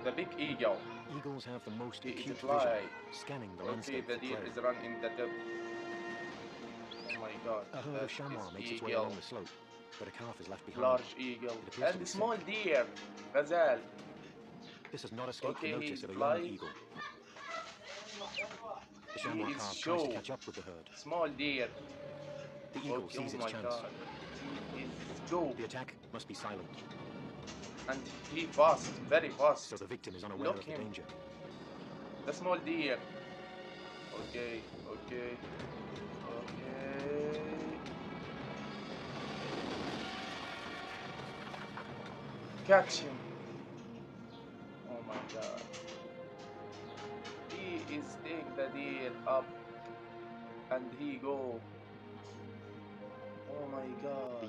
The big eagle. Eagles have the most He is acute fly. vision, scanning the Okay, landscape the for deer prey. is run in the depth. Oh my god, A herd that of chamois is makes its way eagle. along the slope, but a calf is left behind. Large eagle. It appears to be And small sick. deer. Gazelle. This has not escaped the Okay, notice he's of a young fly. eagle. The He chamois is calf tries to show. catch up with the herd. Small deer. The eagle Okay, sees oh its my chance. god. He is go. The attack must be silent, And he fast, very fast. so the victim is unaware Look of the him. danger. The small deer. Okay, okay, okay. Catch him. Oh my god. He is take the deer up and he go. Oh my god.